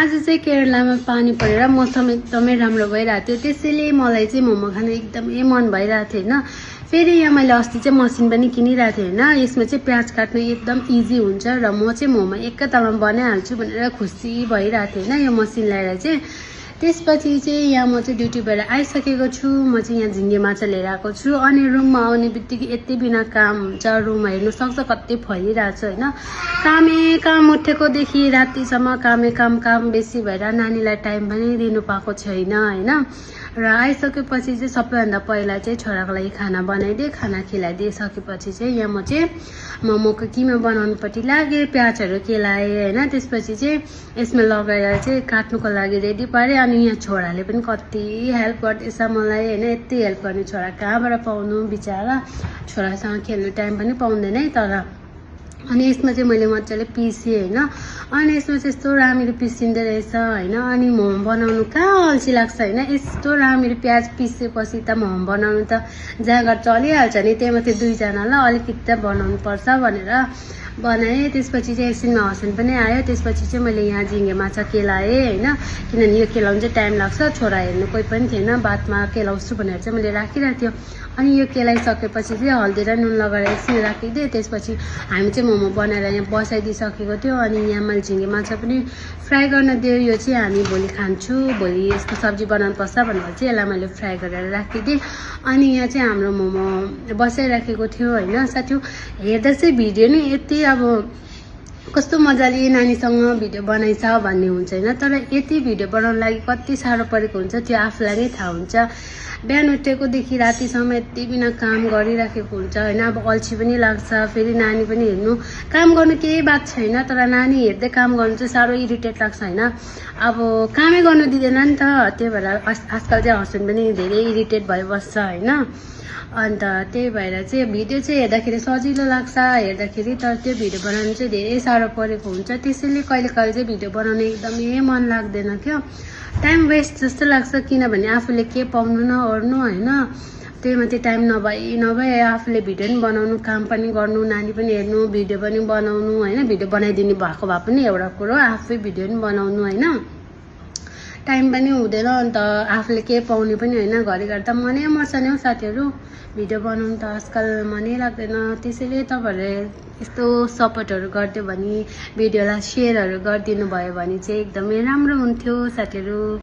आज चाहिँ केरलामा पानी परेर मौसम एकदमै राम्रो भइरहेको थियो, त्यसैले मलाई चाहिँ मोमो खान एकदमै मन भइरहेको थियो होइन। फेरि यहाँ मैले अस्ति चाहिँ मसिन पनि किनिरहेको थिएँ होइन। यसमा चाहिँ प्याज काट्नु एकदम इजी हुन्छ र म चाहिँ मोमो एकैतालमा बनाइहाल्छु भनेर खुसी भइरहेको थिएँ होइन यो मसिन ल्याएर चाहिँ। त्यसपछि चाहिँ यहाँ म चाहिँ ड्युटीबाट आइसकेको छु। म चाहिँ यहाँ झिङ्गे माछा लिएर आएको छु अनि रुममा आउने बित्तिकै यति बिना काम हुन्छ। रुममा हेर्नु सक्छ कति फैलिरहेको छ होइन। काम उठेकोदेखि रातिसम्म काम बेसी भएर नानीलाई टाइम पनि दिनु पाएको छैन होइन। र आइसकेपछि चाहिँ सबैभन्दा पहिला चाहिँ छोराको लागि खाना बनाइदिएँ। खाना खिलाइदिइसकेपछि चाहिँ यहाँ म चाहिँ मोमोको किमा बनाउनुपट्टि लागेँ। प्याजहरू केलाएँ होइन। त्यसपछि चाहिँ यसमा लगाएर चाहिँ काट्नुको लागि रेडी पारेँ। अनि यहाँ छोराले पनि कति हेल्प गर्दैछ मलाई होइन। यति हेल्प गर्ने छोरा कहाँबाट पाउनु, बिचरा छोरासँग खेल्ने टाइम पनि पाउँदैन है। तर अनि यसमा चाहिँ मैले मजाले पिसेँ होइन। अनि यसमा चाहिँ यस्तो राम्ररी पिसिँदो रहेछ होइन। अनि मोमो बनाउनु कहाँ अल्छी लाग्छ होइन। यस्तो राम्ररी प्याज पिसेपछि त मोमो बनाउनु त जाँगर चलिहाल्छ नि। त्यही माथि दुईजनालाई अलिकति त बनाउनु पर्छ भनेर बनाएँ। त्यसपछि चाहिँ एकछिनमा हस्बेन्ड पनि आयो। त्यसपछि चाहिँ मैले यहाँ झिङ्गे माछा केलाएँ होइन। किनभने यो केलाउनु चाहिँ टाइम लाग्छ। छोरा हेर्नु कोही पनि थिएन, बादमा केलाउँछु भनेर चाहिँ मैले राखिरहेको थियो। अनि यो केलाइसकेपछि चाहिँ हल्दी र नुन लगाएर एकछिन राखिदिएँ। त्यसपछि हामी चाहिँ मोमो बनाएर यहाँ बसाइदिइसकेको थियो। अनि यहाँ मैले झिङ्गे माछा पनि फ्राई गर्न दिएँ। यो चाहिँ हामी भोलि खान्छु, भोलि यसको सब्जी बनाउनु पर्छ भनेर चाहिँ यसलाई मैले फ्राई गरेर राखिदिएँ। अनि यहाँ चाहिँ हाम्रो मोमो बसाइराखेको थियो होइन। साथीहरू हेर्दा चाहिँ भिडियो नै यति अब कस्तो मजाले नानीसँग भिडियो बनाइछ भन्ने हुन्छ होइन। तर यति भिडियो बनाउनु लागि कति साह्रो परेको हुन्छ त्यो आफूलाई नै थाहा हुन्छ। बिहान उठेकोदेखि रातिसम्म यति बिना काम गरिराखेको हुन्छ होइन। अब अल्छी पनि लाग्छ। फेरि नानी पनि हेर्नु, काम गर्नु केही बात छैन, तर नानी हेर्दै काम गर्नु चाहिँ साह्रो इरिटेट लाग्छ होइन। अब कामै गर्नु दिँदैन नि त। त्यही भएर आजकल चाहिँ हस्बेन्ड पनि धेरै इरिटेट भइबस्छ होइन। अन्त त्यही भएर चाहिँ भिडियो चाहिँ हेर्दाखेरि सजिलो लाग्छ हेर्दाखेरि, तर त्यो भिडियो बनाउनु चाहिँ धेरै साह्रो परेको हुन्छ। त्यसैले कहिले कहिले चाहिँ भिडियो बनाउनु एकदमै मन लाग्दैन क्या। टाइम वेस्ट जस्तो लाग्छ, किनभने आफूले के पाउनु न ओर्नु होइन। त्यही माथि टाइम नभए आफूले भिडियो पनि बनाउनु, काम पनि गर्नु, नानी पनि हेर्नु, भिडियो पनि बनाउनु होइन। भिडियो बनाइदिनु भएको भए पनि एउटा कुरो, आफै भिडियो पनि बनाउनु होइन। टाइम पनि हुँदैन। अन्त आफूले के पाउने पनि होइन। घरिघरि त मनै मर्छ नि हौ साथीहरू। भिडियो बनाउनु त आजकल मनै लाग्दैन। त्यसैले तपाईँहरूले यस्तो सपोर्टहरू गरिदियो भने, भिडियोलाई सेयरहरू गरिदिनु भयो भने चाहिँ एकदमै राम्रो हुन्थ्यो साथीहरू।